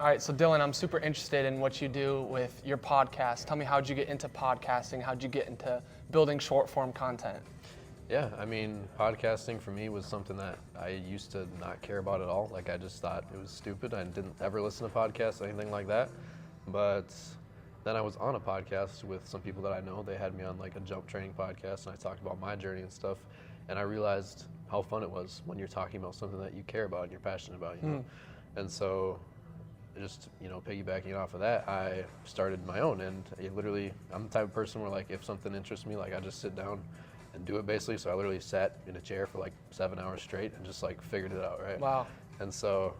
All right, so Dylan, I'm super interested in what you do with your podcast. Tell me, how'd you get into podcasting? How'd you get into building short form content? Yeah, I mean, podcasting for me was something that I used to not care about at all. Like, I just thought it was stupid. I didn't ever listen to podcasts or anything like that. But then I was on a podcast with some people that I know. They had me on like a jump training podcast, and I talked about my journey and stuff. And I realized how fun it was when you're talking about something that you care about and you're passionate about, you know? And so just, piggybacking off of that, I started my own. And I'm the type of person where, like, if something interests me, like, I just sit down and do it, basically. So I literally sat in a chair for like 7 hours straight and just like figured it out, right? Wow. And so,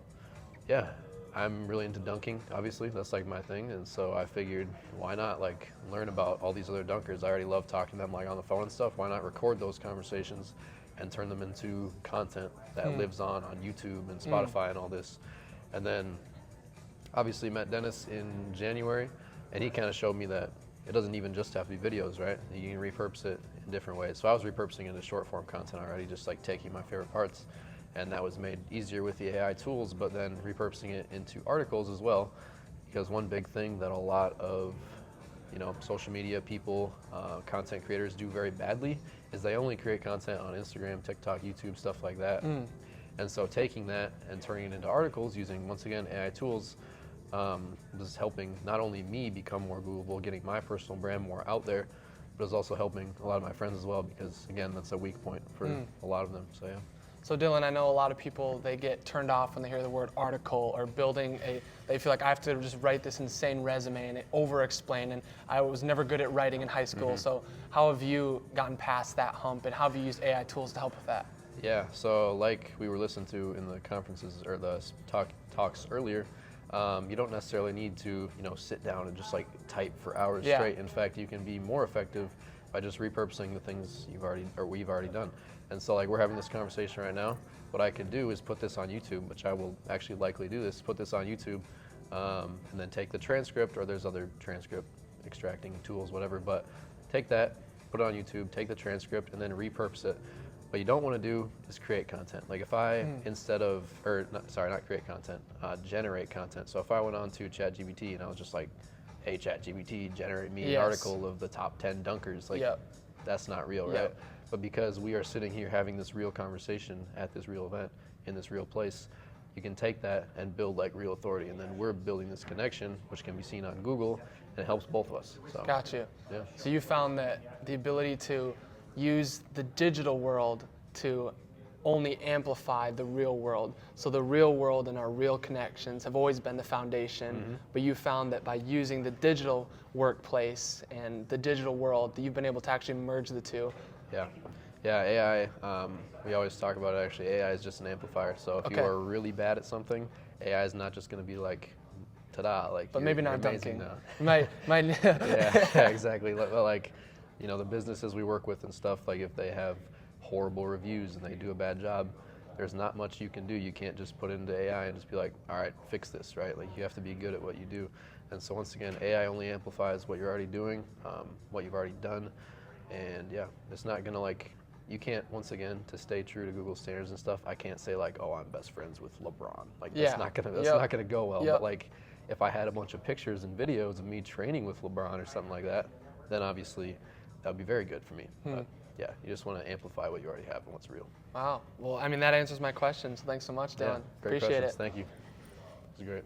yeah, I'm really into dunking, obviously. That's like my thing. And so I figured, why not like learn about all these other dunkers? I already love talking to them like on the phone and stuff. Why not record those conversations and turn them into content that lives on YouTube and Spotify and all this? And then obviously met Dennis in January, and he kind of showed me that it doesn't even just have to be videos, right? You can repurpose it in different ways. So I was repurposing it into short form content already, just like taking my favorite parts, and that was made easier with the AI tools, but then repurposing it into articles as well, because one big thing that a lot of social media people, content creators do very badly is they only create content on Instagram, TikTok, YouTube, stuff like that. And so taking that and turning it into articles using, once again, AI tools, was helping not only me become more Googleable, getting my personal brand more out there, but it's also helping a lot of my friends as well, because again, that's a weak point for a lot of them. So yeah. So Dylan, I know a lot of people, they get turned off when they hear the word article or they feel like I have to just write this insane resume and over-explain, and I was never good at writing in high school. So how have you gotten past that hump, and how have you used AI tools to help with that? Yeah, so like we were listening to in the conferences or the talks earlier, you don't necessarily need to, sit down and just like type for hours straight. In fact, you can be more effective by just repurposing the things we've already done. And so like we're having this conversation right now. What I could do is put this on YouTube, which I will actually likely do this, put this on YouTube, and then take the transcript, or there's other transcript extracting tools, whatever, but take that, put it on YouTube, take the transcript, and then repurpose it. What you don't want to do is create content. Like if I, not create content, generate content. So if I went on to ChatGPT and I was just like, hey, ChatGPT, generate me an article of the top 10 dunkers, like that's not real, right? But because we are sitting here having this real conversation at this real event, in this real place, you can take that and build like real authority. And then we're building this connection, which can be seen on Google, and it helps both of us. So, Got you. Yeah. So you found that the ability to use the digital world to only amplify the real world. So the real world and our real connections have always been the foundation, but you found that by using the digital workplace and the digital world, that you've been able to actually merge the two. Yeah, AI, we always talk about it actually. AI is just an amplifier. So if you are really bad at something, AI is not just going to be like, ta-da, like, but maybe not dunking. Now. might yeah, exactly. Like, the businesses we work with and stuff, like if they have horrible reviews and they do a bad job, there's not much you can do. You can't just put it into AI and just be like, all right, fix this, right? Like you have to be good at what you do. And so once again, AI only amplifies what you're already doing, what you've already done. And yeah, it's not gonna you can't, once again, to stay true to Google standards and stuff, I can't say like, oh, I'm best friends with LeBron. Like that's not gonna go well. But like if I had a bunch of pictures and videos of me training with LeBron or something like that, then obviously that would be very good for me. But yeah, you just want to amplify what you already have and what's real. Wow. Well, I mean, that answers my question. So thanks so much, Dylan. Yeah, great Appreciate questions. it. Thank you. It was great.